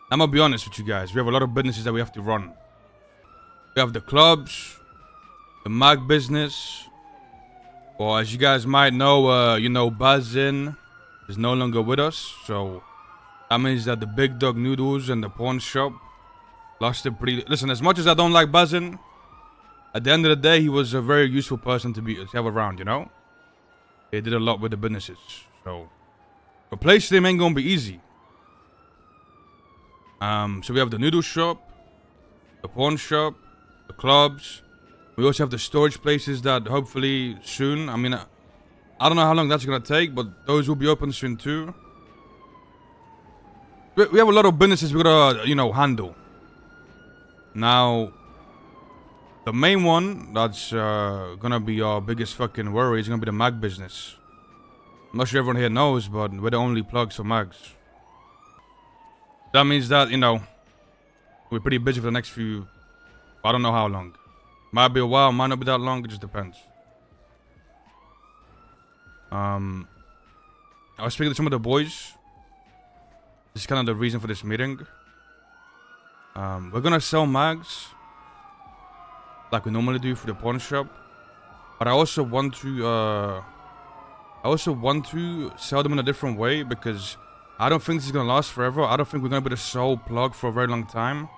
I'm gonna be honest with you guys. We have a lot of businesses that we have to run. We have the clubs, the mag business. Well, as you guys might know, Buzzin is no longer with us. So that means that the Big Dog Noodles and the pawn shop lost a pretty... Listen, as much as I don't like Buzzin, at the end of the day, he was a very useful person to have around, you know? He did a lot with the businesses. So replacing him ain't gonna be easy. So we have the noodle shop, the pawn shop, the clubs. We also have the storage places that hopefully soon, I mean, I don't know how long that's gonna take, but those will be open soon too. We have a lot of businesses we gotta, handle. Now, the main one that's gonna be our biggest fucking worry is gonna be the mag business. I'm not sure everyone here knows, but we're the only plugs for mags. That means that, we're pretty busy for the next few... I don't know how long. Might be a while, might not be that long, it just depends. I was speaking to some of the boys. This is kind of the reason for this meeting. We're gonna sell mags like we normally do for the pawn shop. But I also want to sell them in a different way because I don't think this is gonna last forever. I don't think we're gonna be the sole plug for a very long time.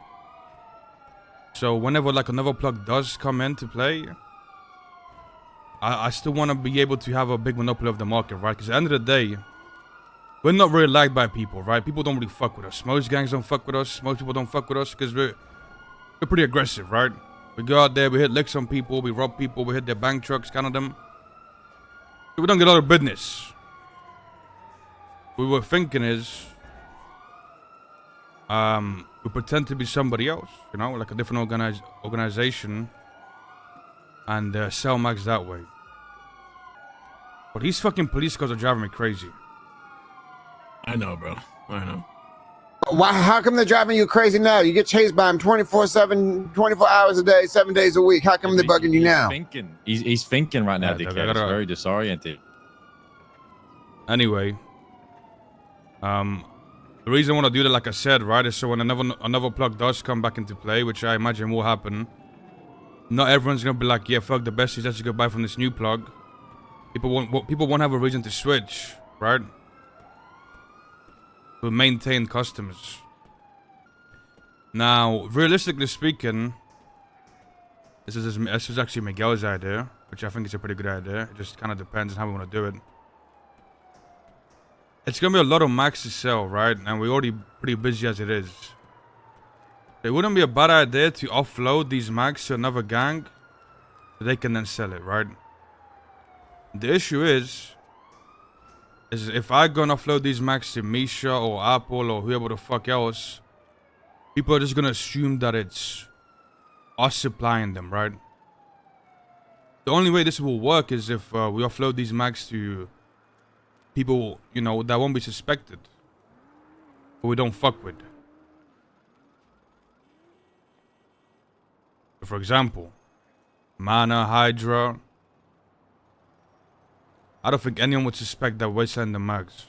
So whenever like another plug does come into play, I still want to be able to have a big monopoly of the market, right? Because at the end of the day, we're not really liked by people, right? People don't really fuck with us. Most gangs don't fuck with us. Most people don't fuck with us because we're pretty aggressive, right? We go out there, we hit licks on people, we rob people, we hit their bank trucks, kind of them. So we don't get a lot of business. What we were thinking is, we pretend to be somebody else, like a different organization, and sell mags that way. But these fucking police cars are driving me crazy. I know, bro. I know. Why? How come they're driving you crazy now? You get chased by them 24/7, 24 hours a day, 7 days a week. How come they're bugging you now? He's thinking right now, Yeah, dickhead. He's very disoriented. Anyway, the reason I want to do that, like I said, right, is so when another plug does come back into play, which I imagine will happen, not everyone's gonna be like, yeah, fuck the besties, let's just go buy from this new plug. People won't have a reason to switch, right? We'll maintain customers. Now, realistically speaking, this is actually Miguel's idea, which I think is a pretty good idea. It just kind of depends on how we want to do it. It's gonna be a lot of mags to sell, right? And we're already pretty busy as it is. It wouldn't be a bad idea to offload these mags to another gang so they can then sell it, right? The issue is if I go and offload these mags to Misha or Apple or whoever the fuck else, people are just gonna assume that it's us supplying them, right? The only way this will work is if we offload these mags to people, that won't be suspected, but we don't fuck with. For example, Mana, Hydra. I don't think anyone would suspect that we're selling the mags.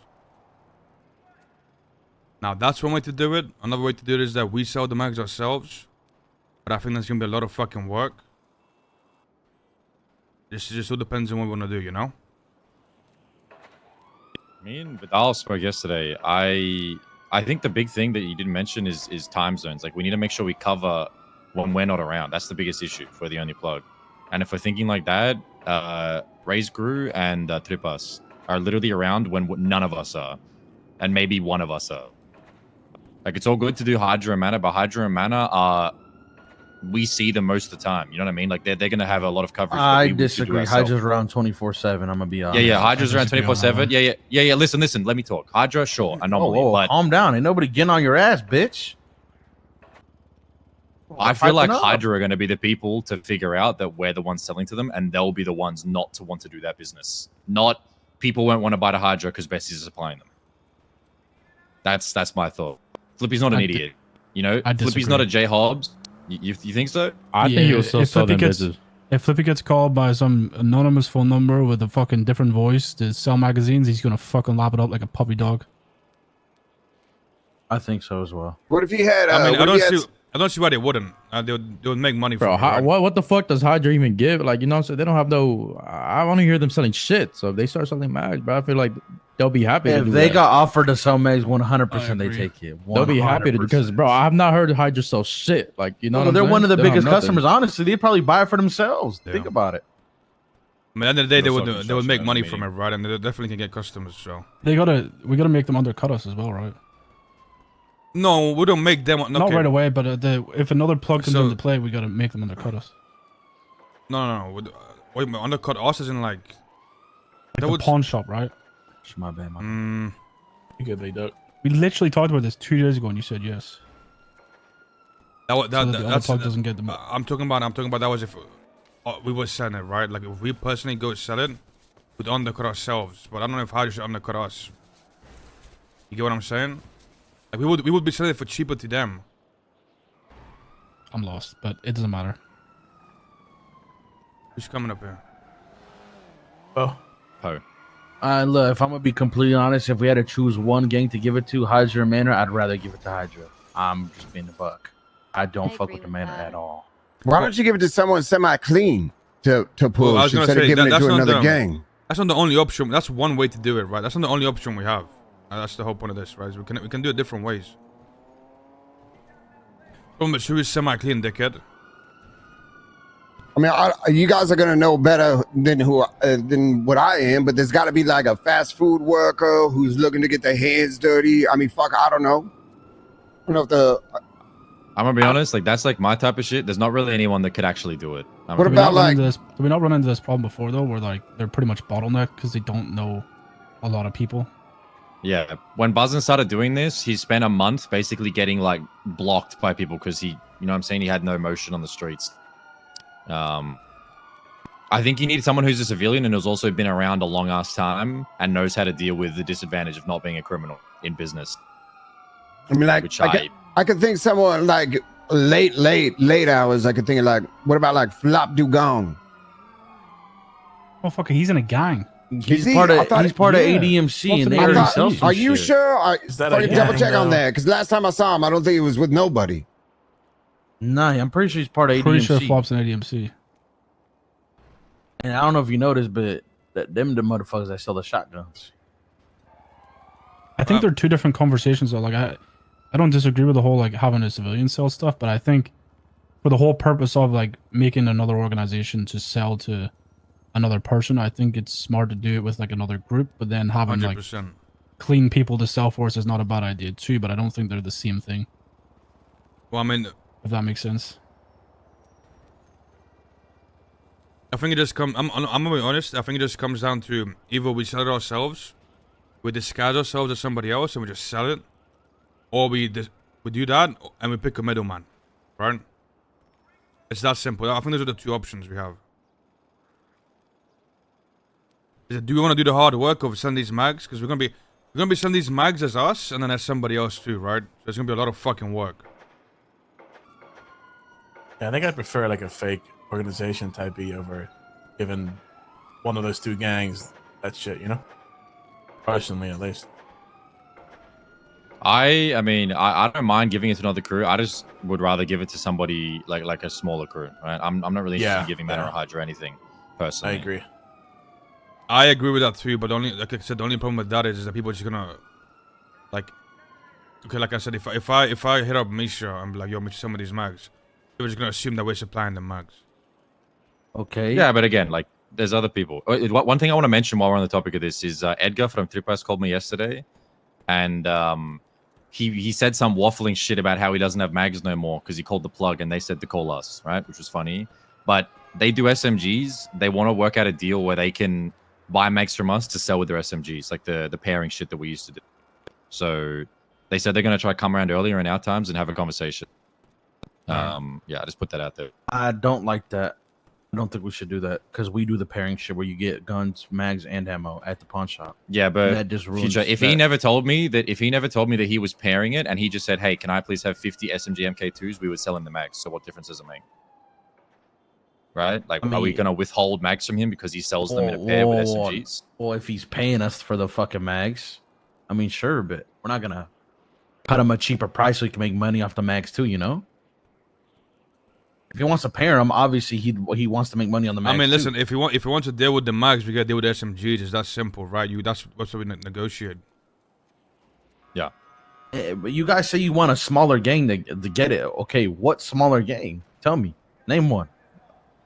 Now, that's one way to do it. Another way to do it is that we sell the mags ourselves. But I think that's gonna be a lot of fucking work. This just all depends on what we want to do, Me and Vidal spoke yesterday. I think the big thing that you didn't mention is time zones. Like, we need to make sure we cover when we're not around. That's the biggest issue for the only plug. And if we're thinking like that, Raise Gru and Tripas are literally around when none of us are. And maybe one of us are. Like, it's all good to do Hydra and Mana, but Hydra and Mana are... We see them most of the time. You know what I mean? Like, they're going to have a lot of coverage. I disagree. Hydra's around 24/7. I'm going to be honest. Yeah. Hydra's around 24/7. Yeah. Listen. Let me talk. Hydra, sure. Anomaly. But calm down. Ain't nobody getting on your ass, bitch. I feel like Hydra are going to be the people to figure out that we're the ones selling to them, and they'll be the ones not to want to do that business. Not people won't want to buy the Hydra because Besties is supplying them. That's my thought. Flippy's not an idiot. Flippy's not a J Hobbs. You think so? I think he'll still sell them bitches. If Flippy gets called by some anonymous phone number with a fucking different voice to sell magazines, he's gonna fucking lap it up like a puppy dog. I think so as well. What if he had? I mean, what if he had- I don't see why they wouldn't. They would make money Bro, from it, right? what the fuck does Hydra even give? Like, you know what I'm saying? They don't have no. I want to hear them selling shit. So if they start selling mags, bro, I feel like they'll be happy. to If do they that. got offered to sell mags, 100% they agree. take it. They'll be happy to because, bro, I have not heard Hydra sell shit. Like, you know, No, what I'm they're saying? one of the They don't have biggest nothing. customers. Honestly, they'd probably buy it for themselves. Yeah. Think about it. I mean, at the end of the day, They'll they would construction make as money a from it, medium. right? And they definitely can get customers. So we gotta make them undercut us as well, right? no, we don't make them. Not Okay. right away, but if another plug comes So- into play, we gotta make them undercut us. No. Wait, undercut us isn't like. Like That the would. pawn shop, right? It's my bad, my bad. Mm, Good, they duck. We literally talked about this 2 days ago, and you said yes. So that the other that's. plug doesn't get them. I'm talking about that was if we were selling it, right? Like if we personally go sell it, we'd undercut ourselves. But I don't know if Hydra should undercut us. You get what I'm saying? Like we would be selling it for cheaper to them. I'm lost, but it doesn't matter. Who's coming up here? Oh, Look, if I'm gonna be completely honest, if we had to choose one gang to give it to, Hydra or Manor, I'd rather give it to Hydra. I'm just being a buck. I don't I fuck agree with the with Manor that. at all. Why don't you give it to someone semi-clean to push I was gonna instead of say, giving it that's to not another them. gang? That's not the only option. That's one way to do it, right? That's not the only option we have. That's the whole point of this, right? We can do it different ways. But who is semi-clean, dickhead? I mean, you guys are gonna know better than than what I am, but there's got to be like a fast food worker who's looking to get their hands dirty. I mean, fuck, I don't know. I don't know if the I'm gonna be honest, like that's like my type of shit. There's not really anyone that could actually do it. What Did we about, not run like- into this? Did we not run into this problem before though, where like they're pretty much bottlenecked because they don't know a lot of people? Yeah, when Buzzin started doing this, he spent a month basically getting like blocked by people because he, you know what I'm saying, he had no motion on the streets. I think you need someone who's a civilian and who's also been around a long ass time and knows how to deal with the disadvantage of not being a criminal in business. I mean, like, Which I could think someone like late hours. I could think of like, what about like Flop Dugong? Oh fuck, he's in a gang. He's he? part I of thought- ADMC, What's and the they I name? already thought- sell some are you shit. sure? Is that Probably a double gang, check on though? that because last time I saw him, I don't think he was with nobody. Nah, I'm pretty sure he's part of Pretty ADMC. sure Flop's in ADMC. And I don't know if you noticed, but them the motherfuckers that sell the shotguns. I think they're two different conversations though. Like I don't disagree with the whole like having a civilian sell stuff, but I think for the whole purpose of like making another organization to sell to another person, I think it's smart to do it with like another group, but then having 100%. like clean people to sell for us is not a bad idea too, but I don't think they're the same thing, Well, I mean, if that makes sense. I think it just comes. I'm gonna be honest. I think it just comes down to either we sell it ourselves, we disguise ourselves as somebody else and we just sell it, or we do that and we pick a middleman, right? It's that simple. I think those are the two options we have. Is it, do we want to do the hard work of send these mags? Because we're gonna be sending these mags as us and then as somebody else too, right? So it's gonna be a lot of fucking work. yeah, I think I'd prefer like a fake organization type E over giving one of those two gangs that shit, you know? Personally, at least. I mean, I don't mind giving it to another crew. I just would rather give it to somebody like a smaller crew, right? I'm not really interested in giving Manor or Hydra anything, personally. I agree. I agree with that too, but only like I said, the only problem with that is that people are just gonna like, okay, like I said, if I hit up Misha and be like, yo, Misha, some of these mags, they're just gonna assume that we're supplying the mags. Okay. Yeah, but again, like, there's other people. One thing I want to mention while we're on the topic of this is Edgar from Tripas called me yesterday, and he said some waffling shit about how he doesn't have mags no more because he called the plug and they said to call us, right? Which was funny. But they do SMGs. They want to work out a deal where they can buy mags from us to sell with their SMGs, like the pairing shit that we used to do. So they said they're going to try to come around earlier in our times and have a conversation. Yeah, I just put that out there. I don't like that. I don't think we should do that because we do the pairing shit where you get guns, mags, and ammo at the pawn shop. Yeah, but That just ruins future. If he never told me that he was pairing it and he just said, "Hey, can I please have 50 SMG MK2s?" We would sell him the mags. So what difference does it make? Right? Like, are we gonna withhold mags from him because he sells them in a pair with SMGs? Well, if he's paying us for the fucking mags, I mean, sure, but we're not gonna cut him a cheaper price so he can make money off the mags too. You know. If he wants to pair them, obviously he wants to make money on the mags. I mean, listen, too. if he wants to deal with the mags, we gotta deal with SMGs. It's that simple, right? That's what we negotiate. Yeah. But you guys say you want a smaller gang to get it. Okay, what smaller gang? Tell me. Name one.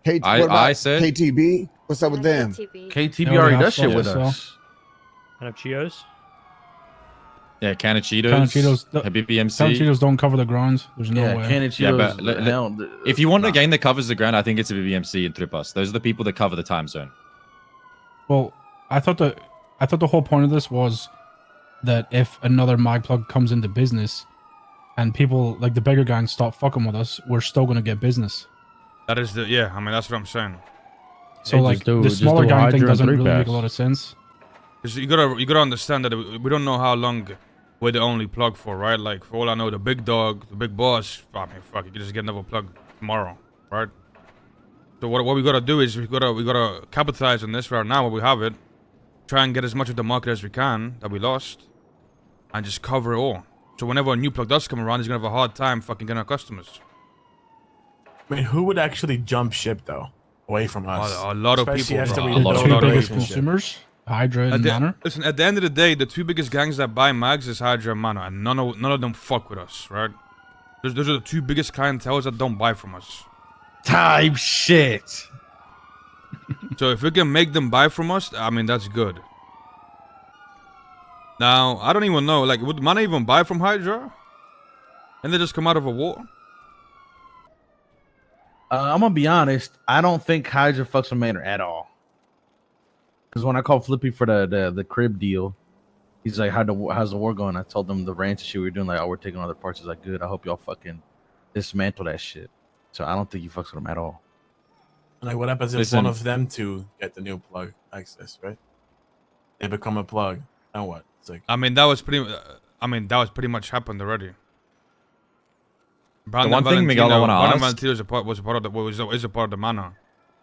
What I about said- KTB? What's up with them? KTB They already already have does shit stuff with to sell. us. And of Cheetos? Yeah, can of Cheetos. Can of Cheetos- BBMC. Some Cheetos don't cover the grinds. There's no Yeah, way. can of Yeah, Cheetos. but hell, if you want nah. a game that covers the ground, I think it's a BBMC and Tripas. Those are the people that cover the time zone. Well, I thought the whole point of this was that if another mag plug comes into business and people like the bigger gangs stop fucking with us, we're still gonna get business. That is the I mean, that's what I'm saying. So Hey, like just do- the just smaller do a gang Hydra thing and doesn't three really make packs. a lot of sense. 'Cause you gotta understand that we don't know how long we're the only plug for, right? Like for all I know, the big dog, the big boss. I mean, fuck, you can just get another plug tomorrow, right? So what we gotta do is we gotta capitalize on this right now while we have it. Try and get as much of the market as we can that we lost, and just cover it all. So whenever a new plug does come around, he's gonna have a hard time fucking getting our customers. I mean, who would actually jump ship though, away from us? A lot of Especially people, after bro. we A did lot the of Two people. biggest relationship. consumers, Hydra and Manor. Listen, at the end of the day, the two biggest gangs that buy mags is Hydra and Mana, and none of them fuck with us, right? Those are the two biggest clienteles that don't buy from us. Type shit. So if we can make them buy from us, I mean, that's good. Now, I don't even know, like, would Mana even buy from Hydra? And they just come out of a war? I'm gonna be honest. I don't think Hydra fucks with Manor at all. Because when I called Flippy for the crib deal, he's like, "How's the war going?" I told him the ranch shit we were doing. Like, "Oh, we're taking other parts." He's like, "Good. I hope y'all fucking dismantle that shit." So I don't think he fucks with him at all. Like, what happens if Listen. one of them two get the new plug access, right? They become a plug. Now what? It's like, I mean, that was pretty much happened already. The one thing, Miguel, I want to Brandon ask. Valentino is a part of the Mana,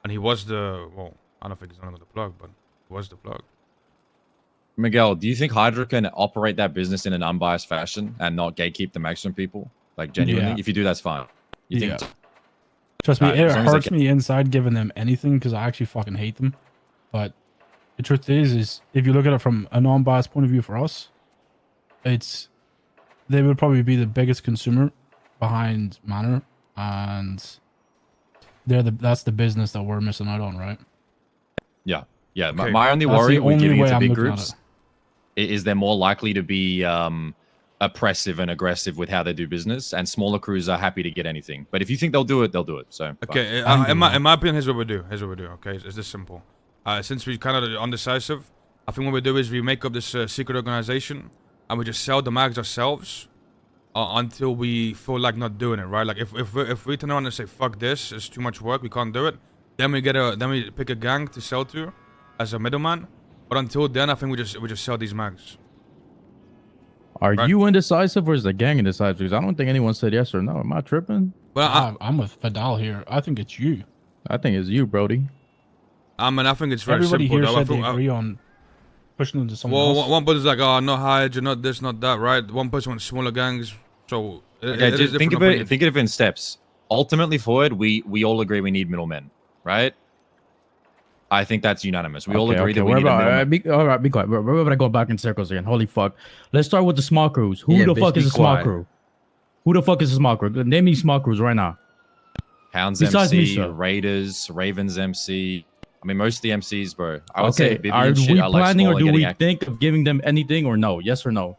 and he was I don't think he's none of the plug, but he was the plug. Miguel, do you think Hydra can operate that business in an unbiased fashion and not gatekeep the maximum people? Like, genuinely? Yeah. If you do, that's fine. You Yeah. think? Trust me, Alright, it as long as I hurts me inside giving them anything because I actually fucking hate them. But the truth is if you look at it from a non-biased point of view for us, they would probably be the biggest consumer behind Manor, and that's the business that we're missing out on, right? Yeah. Yeah. Okay. My only That's worry the with only giving it way to I'm big looking at groups is they're more likely to be oppressive and aggressive with how they do business, and smaller crews are happy to get anything. But if you think they'll do it, they'll do it. So Okay, fine. in my opinion, here's what we do. Okay, it's this simple. Since we're kind of undecisive, I think what we do is we make up this secret organization, and we just sell the mags ourselves until we feel like not doing it, right? Like if we turn around and say fuck this, it's too much work, we can't do it. Then we pick a gang to sell to as a middleman. But until then, I think we just sell these mags. Are Right. you indecisive or is the gang indecisive? Because I don't think anyone said yes or no. Am I tripping? But I'm with Fidel here. I think it's you. I think it's you, Brody. I mean, I think it's very Everybody simple. here Though. said they agree on pushing into someone Well, else. one person's like, oh, not Hydra, not this, not that, right? One person wants smaller gangs. So okay, just think of it. Think of it in steps. Ultimately, forward, we all agree we need middlemen, right? I think that's unanimous. We all agree that we need a middleman. All right, be quiet. We're going to go back in circles again. Holy fuck. Let's start with the small crews. Who Yeah, the bitch, fuck be is a small quiet. crew? Who the fuck is a small crew? Name me small crews right now. Hounds Besides MC, Misha. Raiders, Ravens MC. I mean, most of the MCs, bro. I would say Okay, Bibby are and shit we are like planning or small do and we getting active. think of giving them anything or no? Yes or no?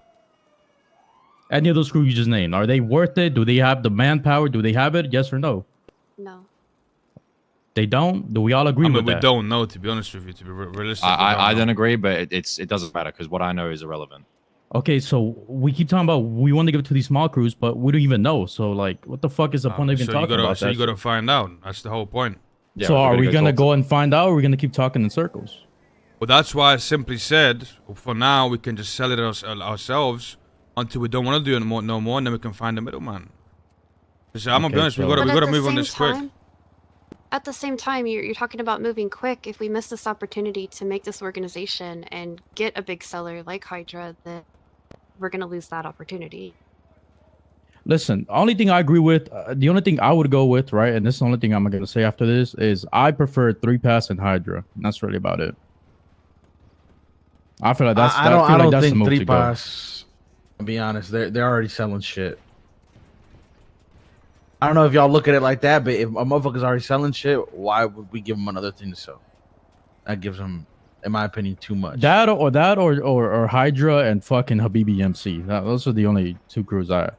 Any of those crews you just named, are they worth it? Do they have the manpower? Do they have it? Yes or no? No. They don't? Do we all agree I mean, with we that? don't know, to be honest with you, to be realistic. I we don't know. agree, but it doesn't matter because what I know is irrelevant. Okay, so we keep talking about we want to give it to these small crews, but we don't even know. So like, what the fuck is the point of even talking about So that? you gotta find out. That's the whole point. Yeah, So we're are we gonna talk go and find out, or are we gonna keep talking in circles? Well, that's why I simply said, for now, we can just sell it ourselves until we don't want to do it no more, and then we to find a middleman. I'm gonna be Okay, honest, so- we But gotta at the move on same this quick. time- At the same time, you're talking about moving quick. If we miss this opportunity to make this organization and get a big seller like Hydra, then we're gonna lose that opportunity. Listen, only thing I agree with, the only thing I would go with, right, and this is the only thing I'm gonna say after this is I prefer 3-pass and Hydra. And that's really about it. I feel like that's I I feel like don't that's the think move three to go. pass. To be honest, they're already selling shit. I don't know if y'all look at it like that, but if a motherfucker's already selling shit, why would we give him another thing to sell? That gives him, in my opinion, too much. That or Hydra and fucking Habibi MC. Those are the only two crews I.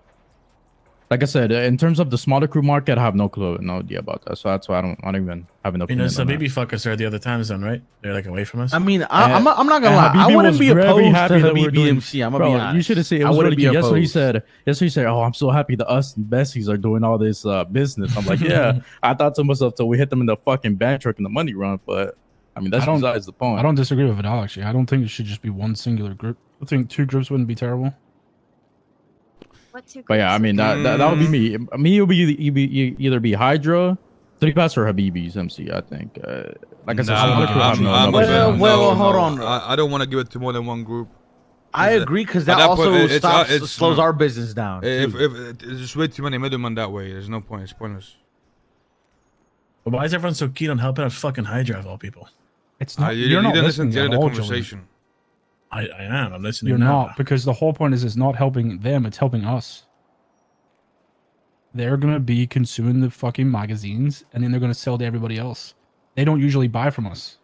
Like I said, in terms of the smaller crew market, I have no clue, no idea about that. So that's why I don't even have an You opinion. know, some on that. baby fuckers are the other time zone, right? They're like away from us. I mean, I'm not gonna lie. I Habibi wouldn't was be very opposed to happy that we're Habibi doing- MC. I'm gonna Bro, be honest. you should have seen. It I was wouldn't really be cute. That's what he opposed. said. That's what he said. Oh, I'm so happy that us and Besties are doing all this business. I'm like, yeah. I thought to myself till we hit them in the fucking bank truck in the money run, but I mean that's besides the point. I don't disagree with it all. Actually, I don't think it should just be one singular group. I think 2 groups wouldn't be terrible. What two But yeah, I groups? mean that would be me. Me would be either be Hydra, 3-pass, or Habibi's MC. I think. Like I said, smaller crew have no numbers. Well, hold on. I don't want to give it to more than one group. I agree because that At that also point, slows our business down. If too. there's just way too many middlemen that way, there's no point. It's pointless. But why is everyone so keen on helping out fucking Hydra of all people? It's not. You you're not didn't listen listening to the at end of all, the Joey. conversation. I am. I'm listening. You're now. not, because the whole point is it's not helping them, it's helping us. They're gonna be consuming the fucking magazines and then they're gonna sell to everybody else. They don't usually buy from us.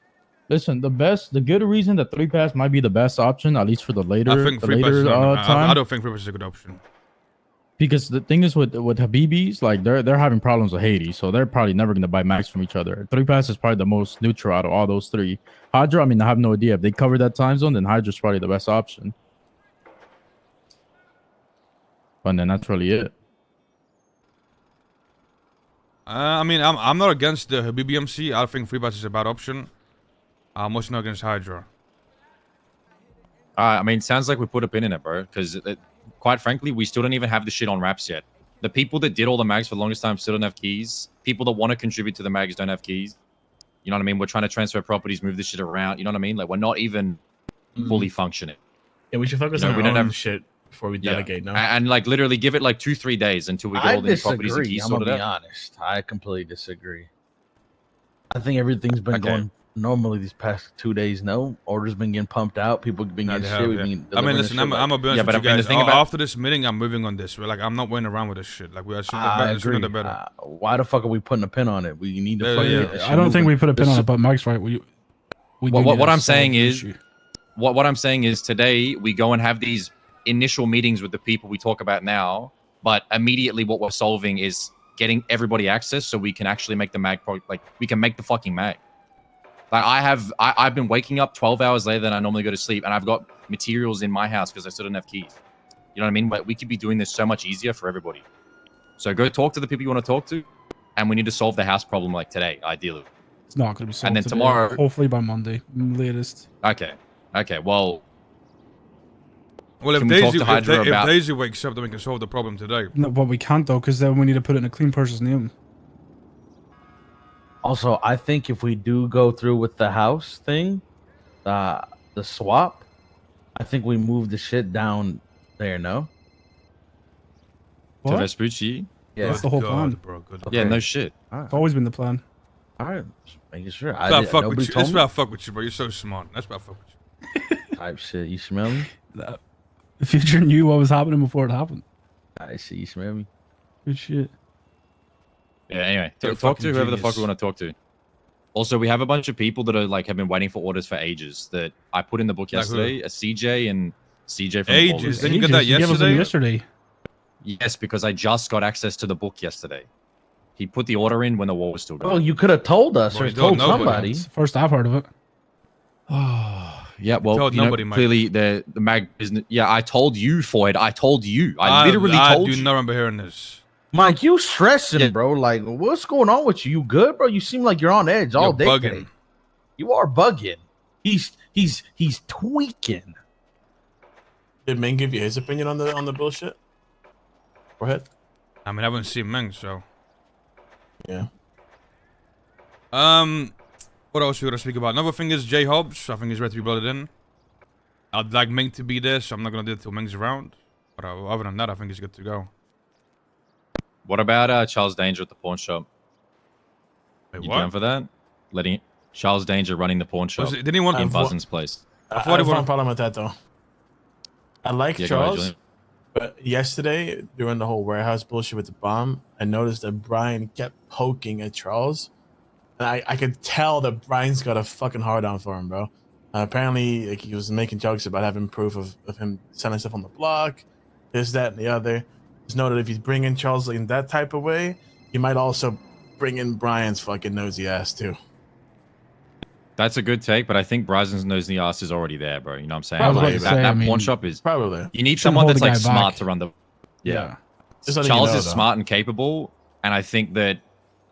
Listen, the good reason that 3-pass might be the best option, at least for the later, I think the 3-pass later is not, time. I don't think 3-pass is a good option. Because the thing is with Habibis, like they're having problems with Haiti, so they're probably never gonna buy max from each other. 3-pass is probably the most neutral out of all those three. Hydra, I mean, I have no idea if they cover that time zone, then Hydra's probably the best option. But then that's really it. I mean, I'm not against the Habibi MC. I think 3-pass is a bad option. I'm also not against Hydra. I mean, sounds like we put a pin in it, bro. Because quite frankly, we still don't even have the shit on wraps yet. The people that did all the mags for the longest time still don't have keys. People that want to contribute to the mags don't have keys. You know what I mean? We're trying to transfer properties, move this shit around. You know what I mean? Like, we're not even fully functioning. Yeah, we should focus You know, on we our don't own have- shit before we Yeah. delegate. No. And like literally give it like 2-3 days until we get I all these properties and disagree. keys I'm sorted gonna be out. honest. I completely disagree. I think everything's been Okay. going normally these past 2 days. No orders been getting pumped out. People been Nah, getting they shit. have, We've yeah. been I mean, delivering listen, shit I'm like- gonna be honest Yeah, but with you I mean, the guys. thing about- After this meeting, I'm moving on this. Like, I'm not waiting around with this shit. Like, we are sooner I the sooner agree. the better. Why the fuck are we putting a pin on it? We need to Yeah, fucking yeah. get this shit I don't think moving. we put a pin This- on it, but Mike's right. We do What need to I'm solve saying the is- issue. What I'm saying is today we go and have these initial meetings with the people we talk about now, but immediately what we're solving is getting everybody access so we can actually make the mag like we can make the fucking mag. Like I've been waking up 12 hours later than I normally go to sleep, and I've got materials in my house because I still don't have keys. You know what I mean? But we could be doing this so much easier for everybody. So go talk to the people you want to talk to, and we need to solve the house problem like today, ideally. It's not going to be solved And then today. tomorrow- Hopefully by Monday, latest. Okay. Well, Well, if Can we talk Daisy, to Hydra if about- Daisy wakes up, then we can solve the problem today. No, but we can't though, because then we need to put it in a clean person's name. Also, I think if we do go through with the house thing, the swap, I think we move the shit down there. No. to What? Vespucci. Yeah. That's the whole God, plan. bro. Good. Yeah, Okay. no shit. It's always been the plan. All right. Just making sure. That's why I fuck nobody with you. told That's me. why I fuck with you, bro. You're so smart. That's why I fuck with you. Type shit. You smell me? The future knew what was happening before it happened. I see. You smell me? Good shit. Yeah, anyway, You're a talk to fucking whoever the fuck we genius. want to talk to. Also, we have a bunch of people that are like have been waiting for orders for ages that I put in the book Like who? yesterday. A CJ and CJ from Ages? Ballers. Didn't you get that You gave us them yesterday. Yes, because I just got access to the book yesterday. He put the order in when the war was still Oh, going. you could have told us Well, or you told told nobody. somebody. It's the first I've heard of it. Yeah, well, told you know, nobody, Mike. clearly the mag business. Yeah, I told you, Floyd. I told you. I literally told I do you. not remember hearing this. Mike, you stressing, Yeah. bro. Like, what's going on with you? You good, bro? You seem like you're on edge all You're day. bugging. Today. You are bugging. He's tweaking. Did Ming give you his opinion on the bullshit? Go ahead. I mean, I haven't seen Meng, so. Yeah. What else we gotta speak about? Another thing is J Hobbs. I think he's ready to be blooded in. I'd like Ming to be there, so I'm not gonna do it till Ming's around. But other than that, I think he's good to go. What about Charles Danger at the pawn shop? Wait, You what? down for that? Letting Charles Danger running the pawn shop Didn't he want in I've wa- Buzzin's place. I thought he have one wanted- problem with that though. I like Yeah, go ahead, Charles, Julian. but yesterday during the whole warehouse bullshit with the bomb, I noticed that Brian kept poking at Charles, and I could tell that Brian's got a fucking hard on for him, bro. Apparently, like, he was making jokes about having proof of him selling stuff on the block, this, that, and the other. Just know that if he's bringing Charles in that type of way, he might also bring in Brian's fucking nosy ass too. That's a good take, but I think Bryson's nose in the ass is already there, bro. You know what I'm saying? I was about Like, to that say, I pawn mean, shop is. Probably. You need Shouldn't someone hold that's the like guy smart back. to run the. Yeah. Just letting Charles you know, is though. smart and capable, and I think that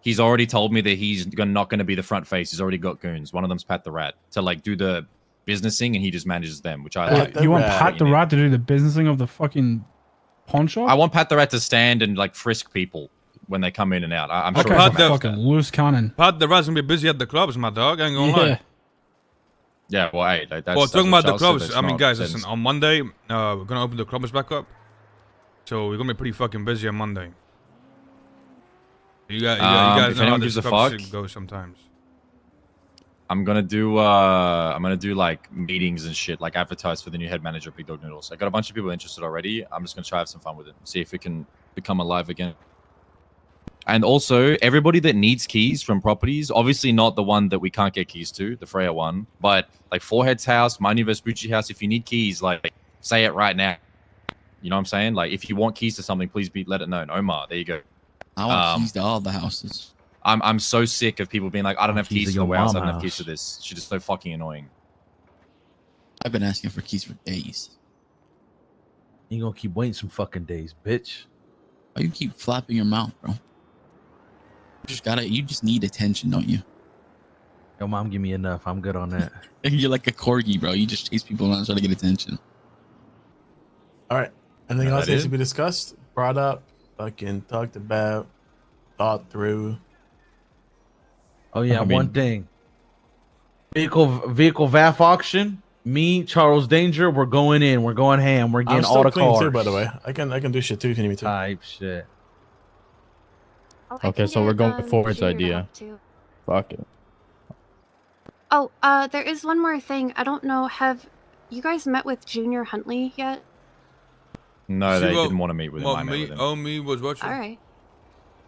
he's already told me that he's not going to be the front face. He's already got goons. One of them's Pat the Rat to like do the businessing, and he just manages them, which I like. the You want rat. Pat the You need- Rat to do the businessing of the fucking pawn shop? I want Pat the Rat to stand and like frisk people when they come in and out. I'm That sure. guy's he a Pat manages fucking that. loose cannon. Pat the Rat's gonna be busy at the clubs, my dog. I ain't gonna lie. Yeah, well, hey, that's. Well, that's talking what about the Charles said, clubs, that's I mean, not guys, set in listen. On Monday, we're gonna open the clubs back up, so we're gonna be pretty fucking busy on Monday. You guys if know how anyone this gives a club fuck, shit goes sometimes. I'm gonna do like meetings and shit, like advertise for the new head manager of Big Dog Noodles. I got a bunch of people interested already. I'm just gonna try to have some fun with it, see if it can become alive again. And also, everybody that needs keys from properties, obviously not the one that we can't get keys to, the Freya one, but like Forehead's house, my new Vespucci house. If you need keys, like say it right now. You know what I'm saying? Like if you want keys to something, please let it known. Omar, there you go. I want keys to all the houses. I'm so sick of people being like, I don't have keys keys to to the your warehouse, I mama don't have keys house. to this. Shit is so fucking annoying. I've been asking for keys for days. You gonna keep waiting some fucking days, bitch. Why you keep flapping your mouth, bro? You just need attention, don't you? Yo, mom, give me enough. I'm good on that. You're like a corgi, bro. You just chase people around trying to get attention. All right. Anything else That needs it? to be discussed, brought up, fucking talked about, thought through? Oh yeah, I mean- one thing. Vehicle VAF auction. Me, Charles Danger, we're going in. We're going ham. We're I'm getting still all the clean cars. too, by the way. I can do shit too if you need me to. Type shit. Oh, I Okay, can so we're get, going with Ford's Junior to idea. help, too. Fuck it. Oh, there is one more thing. I don't know. Have you guys met with Junior Huntley yet? No, they She didn't want to meet with him. I met with him. Me was watching. All right.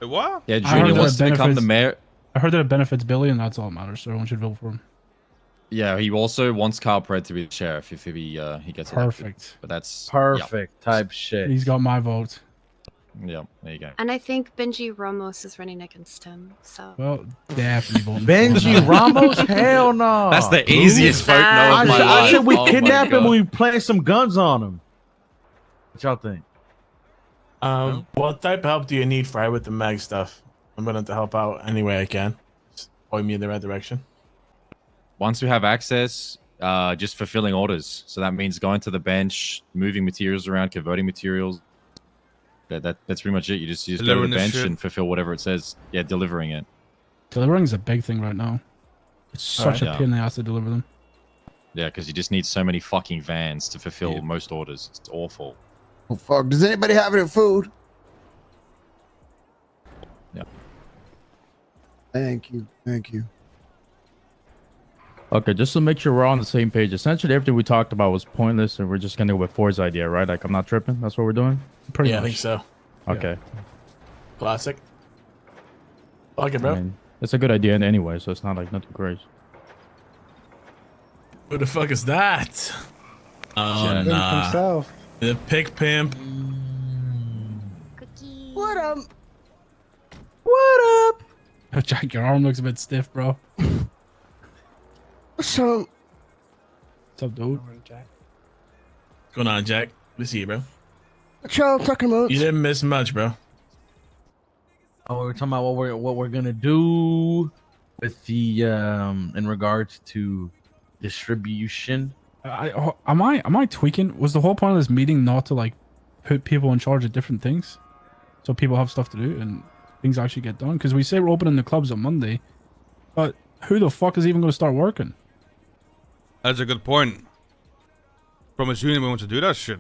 Wait, what? Yeah, heard Junior that wants to become the benefits- mayor. I heard that it benefits Billy, and that's all that matters. So everyone should vote for him. Yeah, he also wants Carl Pred to be the sheriff if he gets elected. Perfect. But that's Perfect type shit. He's got my vote. Yeah, there you go. And I think Benji Ramos is running against him. So Well, definitely voting for Benji him. Ramos? Hell no. That's the easiest vote no I of my said, I life. said we Oh my kidnap him God. and we plant some guns on him. What y'all think? What type of help do you need, Fry, with the mag stuff? I'm willing to help out any way I can. Just point me in the right direction. Once we have access, just fulfilling orders. So that means going to the bench, moving materials around, converting materials. That's pretty much it. You just go to Delivering the the bench shit. and fulfill whatever it says. Yeah, delivering it. Delivering is a big thing right now. It's such a Yeah. pain in the ass to deliver them. Yeah, because you just need so many fucking vans to fulfill Yeah. most orders. It's awful. Oh, fuck. Does anybody have any food? Yeah. Thank you. Thank you. Okay, just to make sure we're on the same page. Essentially, everything we talked about was pointless, and we're just gonna go with Ford's idea, right? Like, I'm not tripping. That's what we're doing. Pretty Yeah, I much. think so. Okay. Classic. Fuck it, I bro. mean, it's a good idea anyway, so it's not like nothing crazy. Who the fuck is that? Oh, Jen nah. himself. The pig pimp. Cookie. What up? Oh, Jack, your arm looks a bit stiff, bro. So, What's up, dude? What's going on, Jack? Good to see you, bro. what y'all talking about? You didn't miss much, bro. Oh, we're talking about what we're gonna do with the in regards to distribution. Am I tweaking? Was the whole point of this meeting not to like put people in charge of different things, so people have stuff to do and things actually get done? Because we say we're opening the clubs on Monday, but who the fuck is even going to start working? That's a good point. From a union, we want to do that shit.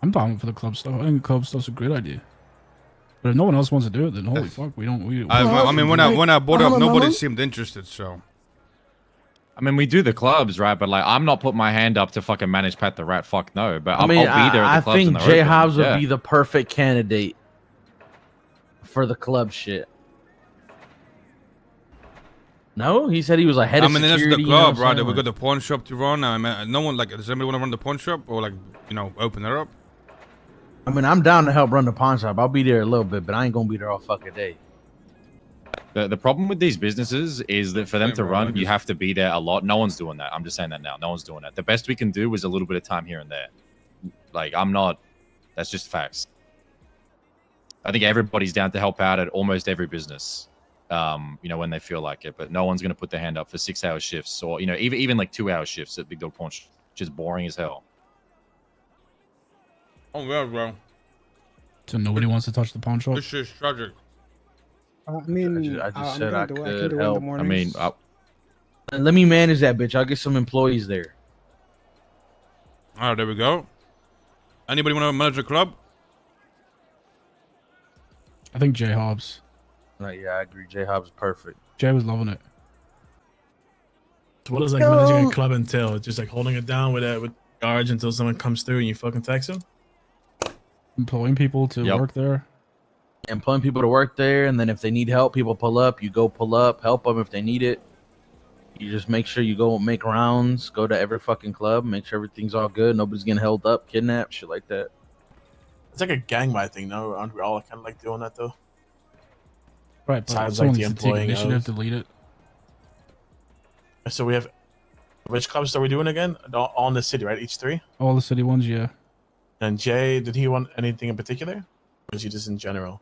I'm down for the club stuff. I think the club stuff's a great idea. But if no one else wants to do it, then holy fuck, we don't. I mean, when I brought it up, I'm a nobody mama. seemed interested. So I mean, we do the clubs, right? But like, I'm not putting my hand up to fucking manage Pet the Rat. Fuck no. But I mean, I'll be there at I the clubs. think and they're Jay open. Hobbs would Yeah. be the perfect candidate for the club shit. No, he said he was like head I of mean, that's security. the you know club, what I'm right? saying? We got the pawn shop to run. I mean, no one like. Does anybody want to run the pawn shop or like, open it up? I mean, I'm down to help run the pawn shop. I'll be there a little bit, but I ain't gonna be there all fucking day. The problem with these businesses is that for them Same, to bro, run, like you it's- have to be there a lot. No one's doing that. I'm just saying that now. No one's doing that. The best we can do is a little bit of time here and there. Like, I'm not. That's just facts. I think everybody's down to help out at almost every business. When they feel like it, but no one's gonna put their hand up for 6-hour shifts or even like 2-hour shifts at Big Dog Pawn Shop, which is boring as hell. Oh yeah, bro. So nobody wants to touch the pawn shop. This shit's tragic. I mean, I just I'm said gonna I do it. I could can do it in help. the I mornings. I mean, And let me manage that bitch. I'll get some employees there. All right, there we go. Anybody want to manage a club? I think Jay Hobbs. Like, yeah, I agree. Jay Hobbs is perfect. Jay was loving it. So what does like managing a club entail? Just like holding it down with guards until someone comes through and you fucking text them? Employing people to Yep. work there. Employing people to work there, and then if they need help, people pull up. You go pull up, help them if they need it. You just make sure you go make rounds, go to every fucking club, make sure everything's all good, nobody's getting held up, kidnapped, shit like that. It's like a gang-wide thing, no? Aren't we all kind of like doing that though? Right, but Besides, someone like, the needs to take employing initiative of- to lead it. So we have which clubs are we doing again? All in the city, right? Each 3. All the city ones, yeah. And Jay, did he want anything in particular, or was he just in general?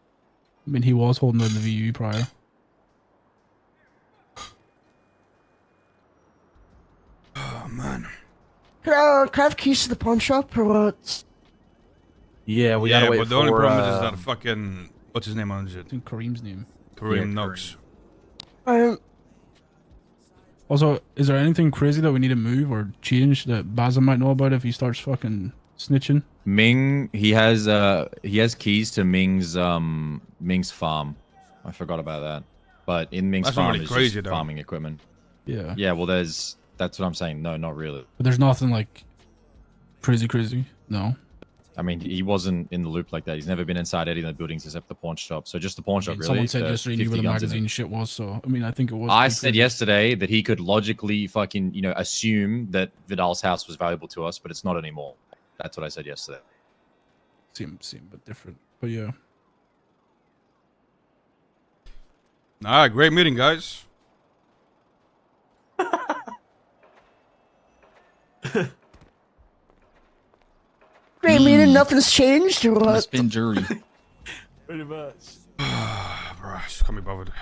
I mean, he was holding the VU prior. Oh man. Can I have keys to the pawn shop or what? Yeah, we Yeah, gotta wait but the only for, problem is that fucking what's his name owns it? I think Kareem's name. Kareem Yeah, Knox. Also, is there anything crazy that we need to move or change that Baza might know about if he starts fucking snitching? Ming, he has keys to Ming's farm. I forgot about that. But in Ming's That's not farm really is crazy, just though. farming equipment. Yeah. Yeah, well, that's what I'm saying. No, not really. But there's nothing like crazy. No. I mean, he wasn't in the loop like that. He's never been inside any of the buildings except the pawn shop. So just the pawn shop, really. Someone said The yesterday he knew 50 where the guns in it. magazine shit was, so I mean, I think it was. I pretty said crazy. yesterday that he could logically fucking, assume that Vidal's house was valuable to us, but it's not anymore. That's what I said yesterday. Seem a bit different, but yeah. All right, great meeting, guys. Great meeting. Nothing's changed or Let's what? spin jury. Pretty much. Bruh, just can't be bothered.